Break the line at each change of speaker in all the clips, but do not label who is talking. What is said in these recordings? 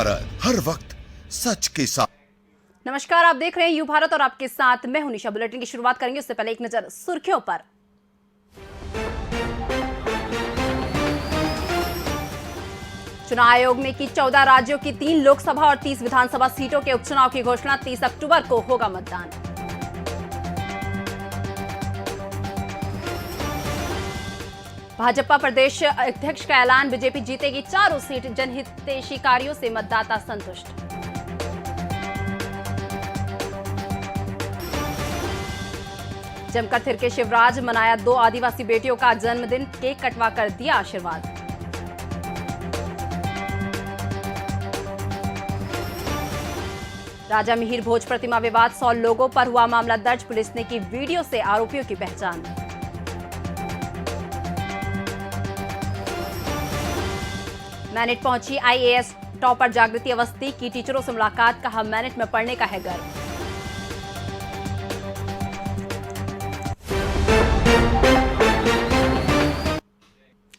भारत, हर वक्त सच के साथ।
नमस्कार, आप देख रहे हैं यू भारत और आपके साथ मैं हूं निशा। बुलेटिन की शुरुआत करेंगे उससे पहले एक नजर सुर्खियों पर। चुनाव आयोग ने की 14 राज्यों की 3 लोकसभा और 30 विधानसभा सीटों के उपचुनाव की घोषणा। 30 अक्टूबर को होगा मतदान। भाजपा प्रदेश अध्यक्ष का ऐलान, बीजेपी जीतेगी चारों सीट। जनहितैषी कार्यों से मतदाता संतुष्ट। जमकर थिरके शिवराज, मनाया 2 आदिवासी बेटियों का जन्मदिन। केक कटवाकर दिया आशीर्वाद। राजा मिहिर भोज प्रतिमा विवाद, 100 लोगों पर हुआ मामला दर्ज। पुलिस ने की वीडियो से आरोपियों की पहचान। मैनिट पहुंची आईएएस टॉपर जागृति अवस्थी की टीचरों से मुलाकात। कहा, मैनिट में पढ़ने का है गर्व।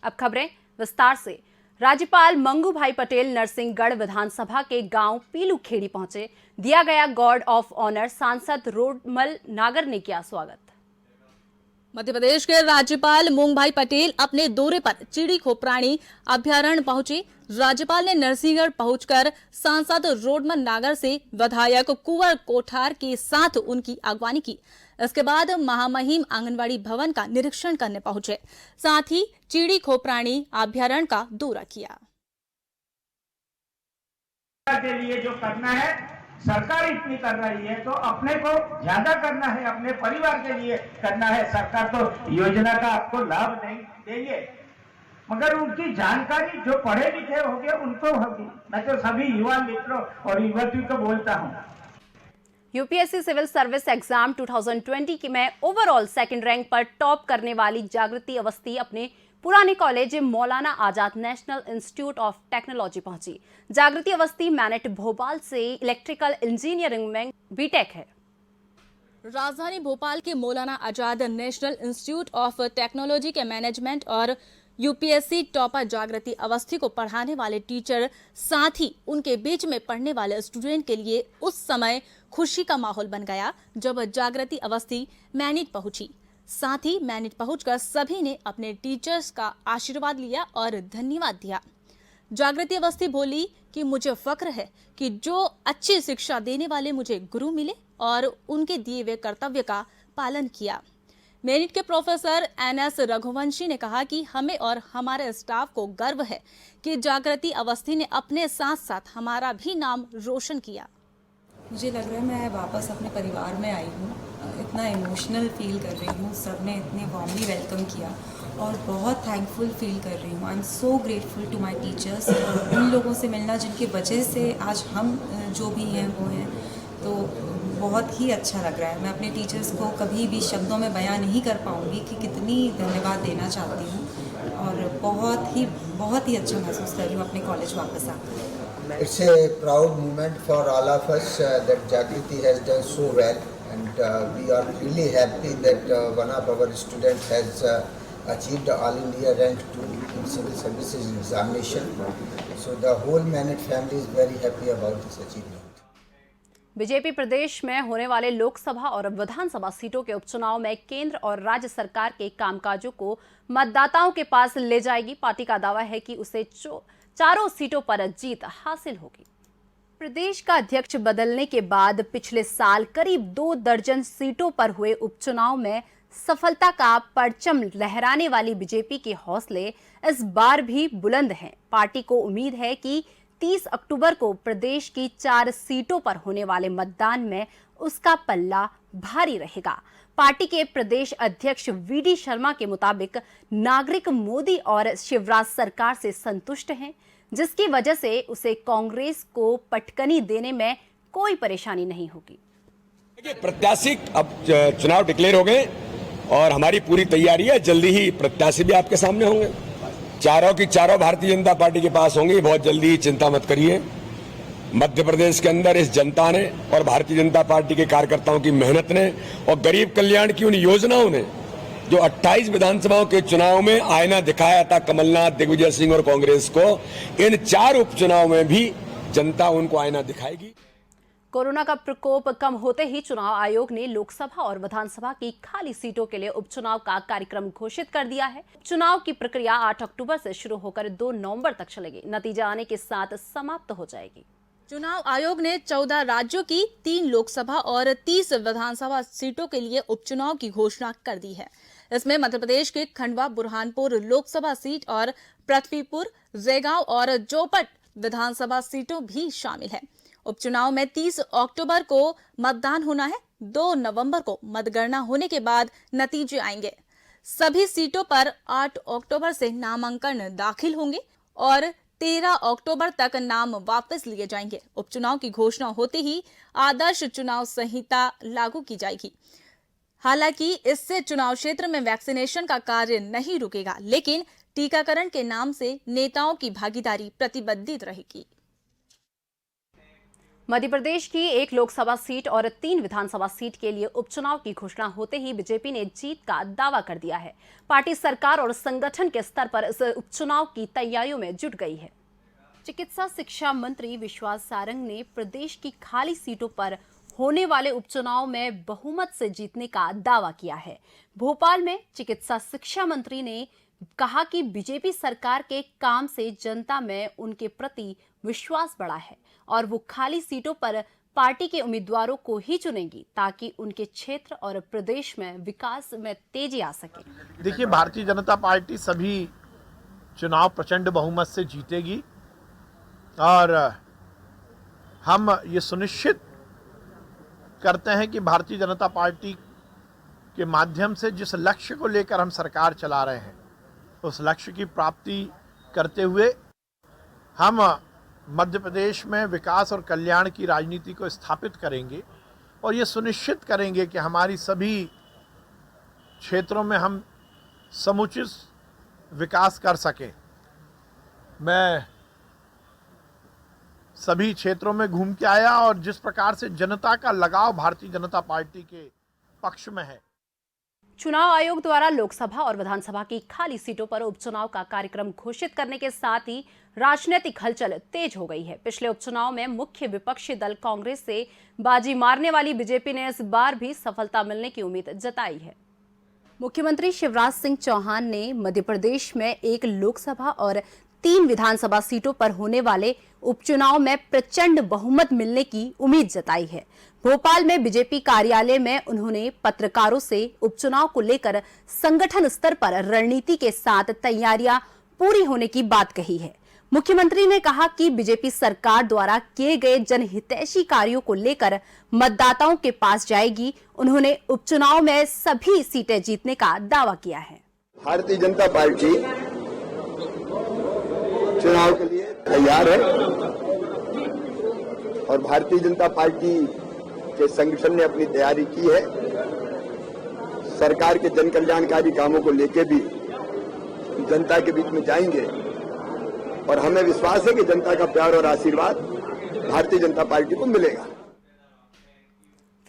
अब खबरें विस्तार से। राज्यपाल मंगू भाई पटेल नरसिंहगढ़ विधानसभा के गांव पीलूखेड़ी पहुंचे। दिया गया गार्ड ऑफ ऑनर। सांसद रोडमल नागर ने किया स्वागत।
मध्य प्रदेश के राज्यपाल मंगू भाई पटेल अपने दौरे पर चिड़ी खोपराणी अभ्यारण्य पहुंचे। राज्यपाल ने नरसिंहगढ़ पहुंचकर सांसद रोडमल नागर से विधायक कुंवर कोठार के साथ उनकी अगवानी की। इसके बाद महामहिम आंगनबाड़ी भवन का निरीक्षण करने पहुंचे, साथ ही चिड़ी खोपराणी अभ्यारण्य का दौरा किया।
के लिए जो करना है सरकार इतनी कर रही है, तो अपने को ज्यादा करना है, अपने परिवार के लिए करना है। सरकार तो योजना का आपको लाभ नहीं देंगे, मगर उनकी जानकारी जो पढ़े लिखे होंगे उनको होगी। मैं तो सभी युवा मित्रों और युवतियों को बोलता हूँ,
यूपीएससी सिविल सर्विस एग्जाम 2020 में ओवरऑल सेकंड रैंक पर टॉप करने वाली जागृति अवस्थी अपने पुराने college Maulana Azad national institute of technology पहुंची। जागृति अवस्थी मैनेट भोपाल से इलेक्ट्रिकल इंजीनियरिंग में बीटेक है।
राजधानी भोपाल के Maulana Azad national institute of technology के मैनेजमेंट और यूपीएससी टॉपर जागृति अवस्थी को पढ़ाने वाले टीचर, साथ ही उनके बीच में पढ़ने वाले स्टूडेंट के लिए उस समय खुशी का माहौल बन गया जब जागृति अवस्थी मैनिट पहुंची। साथ ही मैनिट पहुंचकर सभी ने अपने टीचर्स का आशीर्वाद लिया और धन्यवाद दिया। जागृति अवस्थी बोली कि मुझे फक्र है कि जो अच्छी शिक्षा देने वाले मुझे गुरु मिले और उनके दिए हुए कर्तव्य का पालन किया। मेरिट के प्रोफेसर एनएस रघुवंशी ने कहा कि हमें और हमारे स्टाफ को गर्व है कि जागृति अवस्थी ने अपने साथ साथ हमारा भी नाम रोशन किया।
मुझे लग रहा है मैं वापस अपने परिवार में आई हूँ। इतना इमोशनल फील कर रही हूँ, सबने इतने वार्मली वेलकम किया और बहुत थैंकफुल फील कर रही हूँ। I am so grateful to my teachers. उन लोगों से मिलना जिनकी वजह से आज हम जो भी हैं वो हैं, तो बहुत ही अच्छा लग रहा है। मैं अपने टीचर्स को कभी भी शब्दों में बयां नहीं कर पाऊँगी कि कितनी धन्यवाद देना चाहती हूँ और बहुत ही अच्छा महसूस कर रही हूँ अपने कॉलेज वापस आकर।
It's a proud moment for all of us that Jagriti has done so well, and we are really happy that one of our students has achieved All India Rank 2 in Civil Services Examination. So the whole Manit family is very happy about this achievement.
BJP प्रदेश में होने वाले लोकसभा और विधानसभा सीटों के उपचुनाव में केंद्र और राज्य सरकार के कामकाजों को मतदाताओं के पास ले जाएगी। पार्टी का दावा है कि उसे चारों सीटों पर जीत हासिल होगी। प्रदेश का अध्यक्ष बदलने के बाद पिछले साल करीब 2 दर्जन सीटों पर हुए उपचुनाव में सफलता का परचम लहराने वाली बीजेपी के हौसले इस बार भी बुलंद हैं। पार्टी को उम्मीद है कि 30 अक्टूबर को प्रदेश की 4 सीटों पर होने वाले मतदान में उसका पल्ला भारी रहेगा। पार्टी के प्रदेश अध्यक्ष वीडी शर्मा के मुताबिक नागरिक मोदी और शिवराज सरकार से संतुष्ट हैं, जिसकी वजह से उसे कांग्रेस को पटकनी देने में कोई परेशानी नहीं होगी।
प्रत्याशी अब चुनाव डिक्लेयर हो गए और हमारी पूरी तैयारी है। जल्दी ही प्रत्याशी भी आपके सामने होंगे। चारों की चारों भारतीय जनता पार्टी के पास होंगी बहुत जल्दी ही, चिंता मत करिए। मध्य प्रदेश के अंदर इस जनता ने और भारतीय जनता पार्टी के कार्यकर्ताओं की मेहनत ने और गरीब कल्याण की उन योजनाओं ने जो 28 विधानसभाओं के चुनाव में आईना दिखाया था कमलनाथ, दिग्विजय सिंह और कांग्रेस को, इन 4 उपचुनाव में भी जनता उनको आईना दिखाएगी।
कोरोना का प्रकोप कम होते ही चुनाव आयोग ने लोकसभा और विधानसभा की खाली सीटों के लिए उपचुनाव का कार्यक्रम घोषित कर दिया है। चुनाव की प्रक्रिया 8 अक्टूबर से शुरू होकर 2 नवंबर तक चलेगी। नतीजा आने के साथ समाप्त हो जाएगी।
चुनाव आयोग ने 14 राज्यों की 3 लोकसभा और 30 विधानसभा सीटों के लिए उपचुनाव की घोषणा कर दी है। इसमें मध्य प्रदेश के खंडवा, बुरहानपुर लोकसभा सीट और पृथ्वीपुर, जयगांव और जोपट विधानसभा सीटों भी शामिल है। उपचुनाव में 30 अक्टूबर को मतदान होना है। 2 नवंबर को मतगणना होने के बाद नतीजे आएंगे। सभी सीटों पर 8 अक्टूबर से नामांकन दाखिल होंगे और 13 अक्टूबर तक नाम वापस लिए जाएंगे। उपचुनाव की घोषणा होते ही आदर्श चुनाव संहिता लागू की जाएगी। हालांकि इससे चुनाव क्षेत्र में वैक्सीनेशन का कार्य नहीं रुकेगा, लेकिन टीकाकरण के नाम से नेताओं की भागीदारी प्रतिबंधित रहेगी।
मध्य प्रदेश की 1 लोकसभा सीट और 3 विधानसभा सीट के लिए उपचुनाव की घोषणा होते ही बीजेपी ने जीत का दावा कर दिया है। पार्टी सरकार और संगठन के स्तर पर इस उपचुनाव की तैयारियों में जुट गई है। चिकित्सा शिक्षा मंत्री विश्वास सारंग ने प्रदेश की खाली सीटों पर होने वाले उपचुनाव में बहुमत से जीतने का दावा किया है। भोपाल में चिकित्सा शिक्षा मंत्री ने कहा कि बीजेपी सरकार के काम से जनता में उनके प्रति विश्वास बढ़ा है और वो खाली सीटों पर पार्टी के उम्मीदवारों को ही चुनेंगी ताकि उनके क्षेत्र और प्रदेश में विकास में तेजी आ सके।
देखिए, भारतीय जनता पार्टी सभी चुनाव प्रचंड बहुमत से जीतेगी और हम ये सुनिश्चित करते हैं कि भारतीय जनता पार्टी के माध्यम से जिस लक्ष्य को लेकर हम सरकार चला रहे हैं उस लक्ष्य की प्राप्ति करते हुए हम मध्य प्रदेश में विकास और कल्याण की राजनीति को स्थापित करेंगे और ये सुनिश्चित करेंगे कि हमारी सभी क्षेत्रों में हम समुचित विकास कर सकें। मैं सभी क्षेत्रों में घूम के आया और जिस प्रकार से जनता का लगाव भारतीय जनता पार्टी के पक्ष में है।
चुनाव आयोग द्वारा लोकसभा और विधानसभा की खाली सीटों पर उपचुनाव का कार्यक्रम घोषित करने के साथ ही राजनीतिक हलचल तेज हो गई है। पिछले उपचुनाव में मुख्य विपक्षी दल कांग्रेस से बाजी मारने वाली बीजेपी ने इस बार भी सफलता मिलने की उम्मीद जताई है। मुख्यमंत्री शिवराज सिंह चौहान ने मध्य प्रदेश में 1 लोकसभा और 3 विधानसभा सीटों पर होने वाले उपचुनाव में प्रचंड बहुमत मिलने की उम्मीद जताई है। भोपाल में बीजेपी कार्यालय में उन्होंने पत्रकारों से उपचुनाव को लेकर संगठन स्तर पर रणनीति के साथ तैयारियां पूरी होने की बात कही है। मुख्यमंत्री ने कहा कि बीजेपी सरकार द्वारा किए गए जनहितैषी कार्यों को लेकर मतदाताओं के पास जाएगी। उन्होंने उपचुनाव में सभी सीटें जीतने का दावा किया है।
भारतीय जनता पार्टी चुनाव के लिए तैयार है और भारतीय जनता पार्टी के संगठन ने अपनी तैयारी की है। सरकार के जन कल्याणकारी कामों को लेकर भी जनता के बीच में जाएंगे और हमें विश्वास है कि जनता का प्यार और आशीर्वाद भारतीय जनता पार्टी को मिलेगा।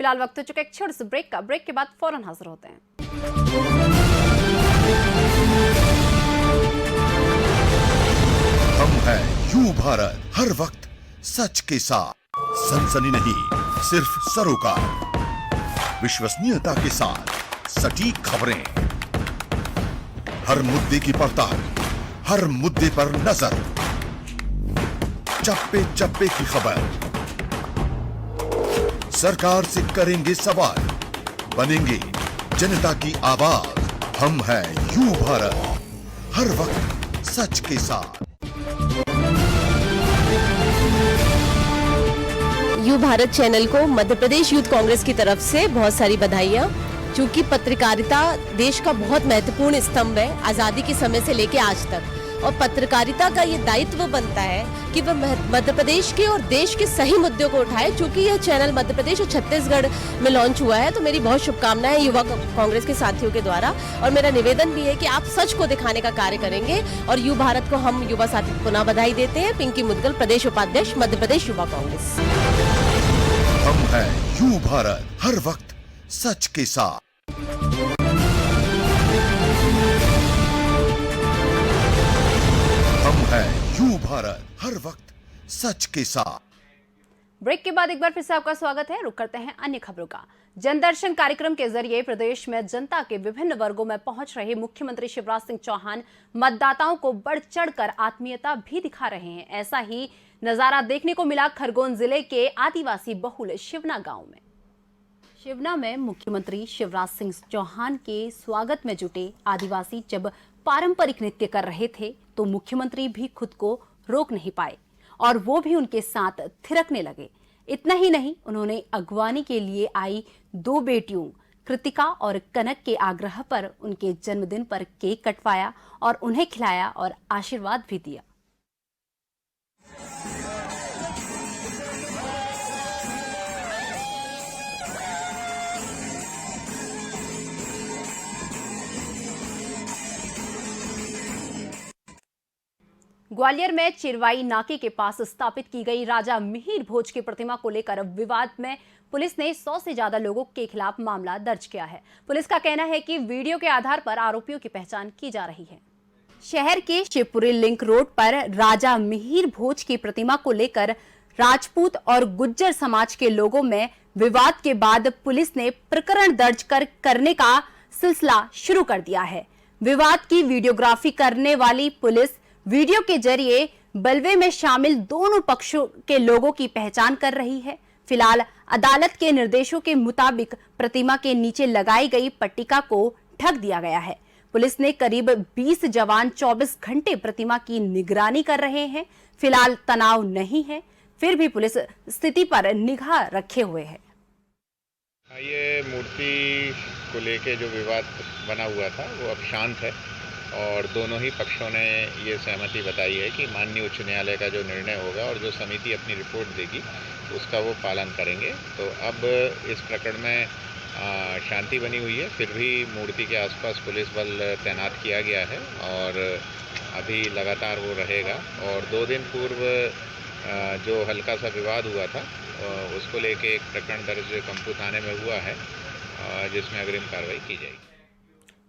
फिलहाल वक्त हो चुका एक छोटे से ब्रेक का। ब्रेक के बाद फौरन हाजिर होते हैं।
हम हैं यू भारत, हर वक्त सच के साथ, सनसनी नहीं सिर्फ सरोकार, विश्वसनीयता के साथ सटीक खबरें, हर मुद्दे की पड़ताल, हर मुद्दे पर नजर, चप्पे चप्पे की खबर, सरकार से करेंगे सवाल, बनेंगे जनता की आवाज। हम हैं यू भारत, हर वक्त सच के साथ।
यू भारत चैनल को मध्य प्रदेश यूथ कांग्रेस की तरफ से बहुत सारी बधाइयाँ, क्योंकि पत्रकारिता देश का बहुत महत्वपूर्ण स्तंभ है आज़ादी के समय से लेकर आज तक। और पत्रकारिता का ये दायित्व बनता है कि वह मध्य प्रदेश के और देश के सही मुद्दों को उठाए। चूंकि यह चैनल मध्य प्रदेश और छत्तीसगढ़ में लॉन्च हुआ है, तो मेरी बहुत शुभकामनाएं युवा कांग्रेस के साथियों के द्वारा। और मेरा निवेदन भी है कि आप सच को दिखाने का कार्य करेंगे। और यू भारत को हम युवा साथी पुनः बधाई देते हैं। पिंकी मुदगल, प्रदेश उपाध्यक्ष, मध्य प्रदेश युवा कांग्रेस।
हम हैं यू भारत, हर वक्त सच के साथ। हम हैं यू भारत, हर वक्त सच के साथ।
ब्रेक के बाद एक बार फिर से आपका स्वागत है। रुक करते हैं अन्य खबरों का। जनदर्शन कार्यक्रम के जरिए प्रदेश में जनता के विभिन्न वर्गों में पहुंच रहे मुख्यमंत्री शिवराज सिंह चौहान मतदाताओं को बढ़ चढ़कर आत्मीयता भी दिखा रहे हैं। ऐसा ही नजारा देखने को मिला खरगोन जिले के आदिवासी बहुल शिवना गांव में। शिवना में मुख्यमंत्री शिवराज सिंह चौहान के स्वागत में जुटे आदिवासी जब पारंपरिक नृत्य कर रहे थे तो मुख्यमंत्री भी खुद को रोक नहीं पाए और वो भी उनके साथ थिरकने लगे। इतना ही नहीं, उन्होंने अगवानी के लिए आई 2 बेटियों कृतिका और कनक के आग्रह पर उनके जन्मदिन पर केक कटवाया और उन्हें खिलाया और आशीर्वाद भी दिया। ग्वालियर में चिरवाई नाके के पास स्थापित की गई राजा मिहिर भोज की प्रतिमा को लेकर विवाद में पुलिस ने 100 से ज्यादा लोगों के खिलाफ मामला दर्ज किया है। पुलिस का कहना है कि वीडियो के आधार पर आरोपियों की पहचान की जा रही है। शहर के शिवपुरी लिंक रोड पर राजा मिहिर भोज की प्रतिमा को लेकर राजपूत और गुज्जर समाज के लोगों में विवाद के बाद पुलिस ने प्रकरण दर्ज करने का सिलसिला शुरू कर दिया है। विवाद की वीडियोग्राफी करने वाली पुलिस वीडियो के जरिए बलवे में शामिल दोनों पक्षों के लोगों की पहचान कर रही है। फिलहाल अदालत के निर्देशों के मुताबिक प्रतिमा के नीचे लगाई गई पट्टिका को ढक दिया गया है। पुलिस ने करीब 20 जवान 24 घंटे प्रतिमा की निगरानी कर रहे हैं। फिलहाल तनाव नहीं है, फिर भी पुलिस स्थिति पर निगाह रखे हुए है।
ये मूर्ति को लेके जो विवाद बना हुआ था वो अब शांत है और दोनों ही पक्षों ने ये सहमति बताई है कि माननीय उच्च न्यायालय का जो निर्णय होगा और जो समिति अपनी रिपोर्ट देगी उसका वो पालन करेंगे। तो अब इस प्रकरण में शांति बनी हुई है, फिर भी मूर्ति के आसपास पुलिस बल तैनात किया गया है और अभी लगातार वो रहेगा। और 2 दिन पूर्व जो हल्का सा विवाद हुआ था उसको लेके एक प्रकरण दर्ज कंपू थाने में हुआ है जिसमें अग्रिम कार्रवाई की जाएगी।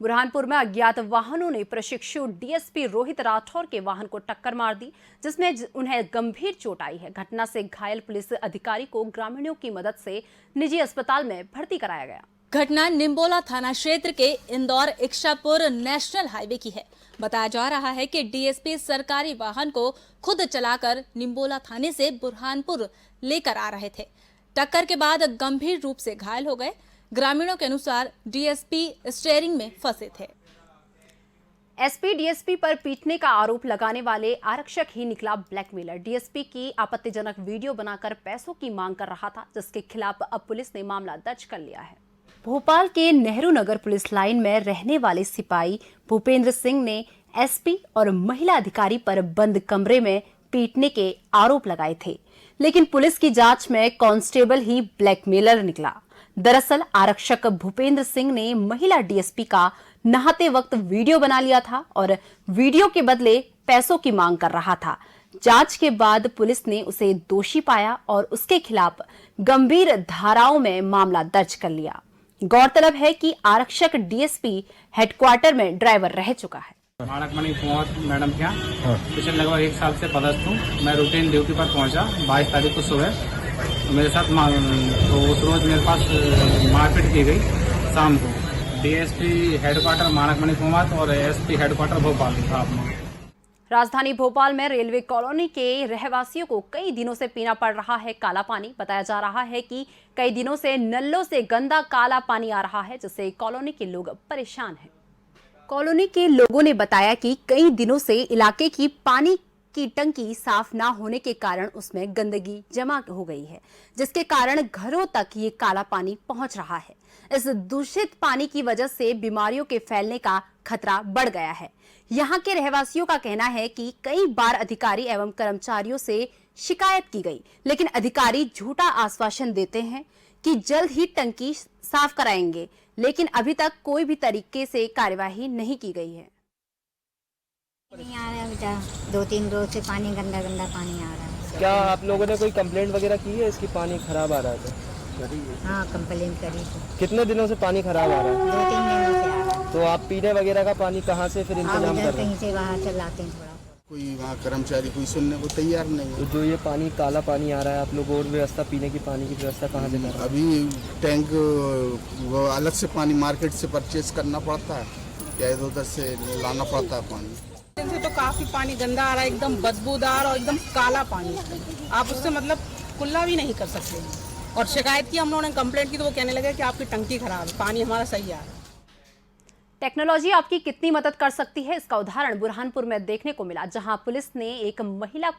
बुरहानपुर में अज्ञात वाहनों ने प्रशिक्षु डीएसपी रोहित राठौर के वाहन को टक्कर मार दी, जिसमें उन्हें गंभीर चोट आई है। घटना से घायल पुलिस अधिकारी को ग्रामीणों की मदद से निजी अस्पताल में भर्ती कराया गया।
घटना निम्बोला थाना क्षेत्र के इंदौर इच्छापुर नेशनल हाईवे की है। बताया जा रहा है कि डीएसपी सरकारी वाहन को खुद चलाकर निम्बोला थाने से बुरहानपुर लेकर आ रहे थे। टक्कर के बाद गंभीर रूप से घायल हो गए। ग्रामीणों के अनुसार डीएसपी स्टीयरिंग में फंसे थे।
एसपी डीएसपी पर पीटने का आरोप लगाने वाले आरक्षक ही निकला ब्लैकमेलर। डीएसपी की आपत्तिजनक वीडियो बनाकर पैसों की मांग कर रहा था, जिसके खिलाफ अब पुलिस ने मामला दर्ज कर लिया है। भोपाल के नेहरू नगर पुलिस लाइन में रहने वाले सिपाही भूपेंद्र सिंह ने एसपी और महिला अधिकारी पर बंद कमरे में पीटने के आरोप लगाए थे, लेकिन पुलिस की जांच में कांस्टेबल ही ब्लैकमेलर निकला। दरअसल आरक्षक भूपेंद्र सिंह ने महिला डीएसपी का नहाते वक्त वीडियो बना लिया था और वीडियो के बदले पैसों की मांग कर रहा था। जांच के बाद पुलिस ने उसे दोषी पाया और उसके खिलाफ गंभीर धाराओं में मामला दर्ज कर लिया। गौरतलब है कि आरक्षक डीएसपी हेडक्वार्टर में ड्राइवर रह चुका है।
माणकमणि कुंवर मैडम क्या पिछले लगभग 1 साल से पदस्थ हूँ। मैं रूटीन ड्यूटी पर पहुंचा 22 तारीख को सुबह। मेरे साथ तो उस रोज मेरे पास मारपीट की गई शाम को। डीएसपी हेडक्वार्टर माणकमणि कुंवर और एसपी हेडक्वार्टर भोपाल था।
राजधानी भोपाल में रेलवे कॉलोनी के रहवासियों को कई दिनों से पीना पड़ रहा है काला पानी। बताया जा रहा है कि कई दिनों से नलों से गंदा काला पानी आ रहा है, जिससे कॉलोनी के लोग परेशान हैं। कॉलोनी के लोगों ने बताया कि कई दिनों से इलाके की पानी की टंकी साफ ना होने के कारण उसमें गंदगी जमा हो गई है, जिसके कारण घरों तक ये काला पानी पहुंच रहा है। इस दूषित पानी की वजह से बीमारियों के फैलने का खतरा बढ़ गया है। यहाँ के रहवासियों का कहना है कि कई बार अधिकारी एवं कर्मचारियों से शिकायत की गई, लेकिन अधिकारी झूठा आश्वासन देते हैं कि जल्द ही टंकी साफ कराएंगे, लेकिन अभी तक कोई भी तरीके से कार्यवाही नहीं की गई है।
नहीं आ रहा है बेटा, 2-3 रोज से पानी गंदा पानी आ रहा है।
क्या आप लोगों ने कोई कंप्लेंट वगैरह की है इसकी पानी खराब आ रहा है?
हाँ, कंप्लेंट करी थी।
कितने दिनों से पानी खराब आ रहा है?
2-3 दिनों से आ रहा है।
तो आप पीने वगैरह का पानी कहाँ से फिर इंतजाम कर रहे हैं?
कहीं से बाहर से लाते हैं थोड़ा।
कोई वहाँ कर्मचारी कोई सुनने को तैयार नहीं है।
तो जो ये पानी काला पानी आ रहा है, आप लोग और व्यवस्था पीने की पानी की व्यवस्था कहाँ से कर रहे हैं?
अभी टैंक वो अलग से पानी मार्केट से परचेज करना पड़ता है या इधर उधर से लाना पड़ता है पानी।
से तो काफी पानी गंदा आ रहा है, एकदम बदबूदार और एकदम काला पानी। आप उससे मतलब कुल्ला भी नहीं कर सकते। और शिकायत की हम लोगों ने, कंप्लेंट की, तो वो कहने लगे कि आपकी टंकी खराब है, पानी हमारा सही आ रहा है।
टेक्नोलॉजी आपकी कितनी मदद कर सकती है, इसका उदाहरण बुरहानपुर में देखने को मिला, जहां पुलिस ने एक महिला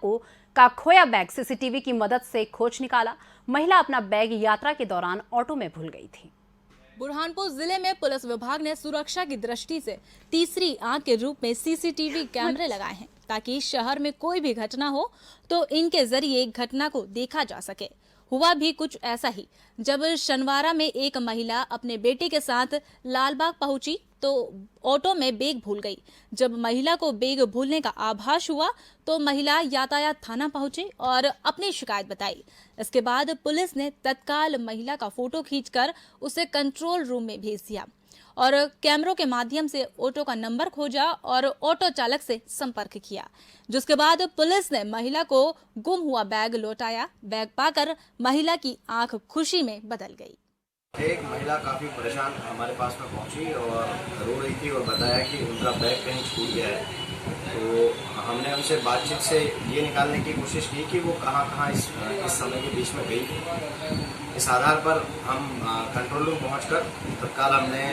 का खोया बैग सीसीटीवी की मदद से खोज निकाला। महिला अपना बैग यात्रा के दौरान ऑटो में भूल गई थी।
बुरहानपुर जिले में पुलिस विभाग ने सुरक्षा की दृष्टि से तीसरी आंख के रूप में सीसीटीवी कैमरे लगाए हैं, ताकि शहर में कोई भी घटना हो तो इनके जरिए घटना को देखा जा सके। हुआ भी कुछ ऐसा ही जब शनिवारा में एक महिला अपने बेटे के साथ लालबाग पहुंची तो ऑटो में बैग भूल गई। जब महिला को बैग भूलने का आभास हुआ तो महिला यातायात थाना पहुंची और अपनी शिकायत बताई। इसके बाद पुलिस ने तत्काल महिला का फोटो खींचकर उसे कंट्रोल रूम में भेज दिया और कैमरों के माध्यम से ऑटो का नंबर खोजा और ऑटो चालक से संपर्क किया, जिसके बाद पुलिस ने महिला को गुम हुआ बैग लौटाया। बैग पाकर महिला की आंख खुशी में बदल गई।
एक महिला काफ़ी परेशान हमारे पास में पहुंची और रो रही थी और बताया कि उनका बैग कहीं छूट गया है। तो हमने उनसे बातचीत से ये निकालने की कोशिश की कि वो कहाँ इस समय के बीच में गई। इस आधार पर हम कंट्रोल रूम पहुंचकर तत्काल हमने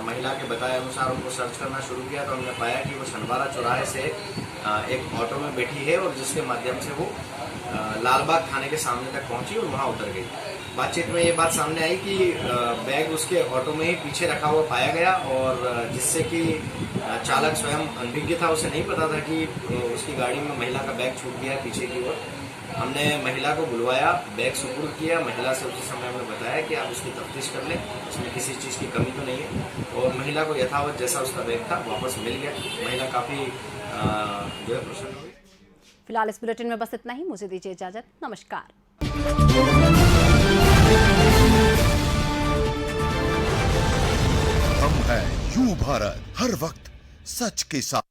महिला के बताए अनुसार उनको सर्च करना शुरू किया। तो हमने पाया कि वो शनिवारा चौराहे से एक ऑटो में बैठी है और जिसके माध्यम से वो लालबाग थाने के सामने तक पहुंची और वहां उतर गई। बातचीत में ये बात सामने आई कि बैग उसके ऑटो में ही पीछे रखा हुआ पाया गया और जिससे कि चालक स्वयं अनभिज्ञ था, उसे नहीं पता था कि उसकी गाड़ी में महिला का बैग छूट गया पीछे की ओर। हमने महिला को बुलवाया, बैग सुपुर्द किया। महिला से उसी समय हमने बताया कि आप इसकी तफ्तीश कर लें, इसमें किसी चीज़ की कमी तो नहीं है। और महिला को यथावत जैसा उसका बैग था वापस मिल गया। महिला काफ़ी जो है प्रसन्न हुई।
फिलहाल इस बुलेटिन में बस इतना ही। मुझे दीजिए इजाजत। नमस्कार।
हम हैं यू भारत, हर वक्त सच के साथ।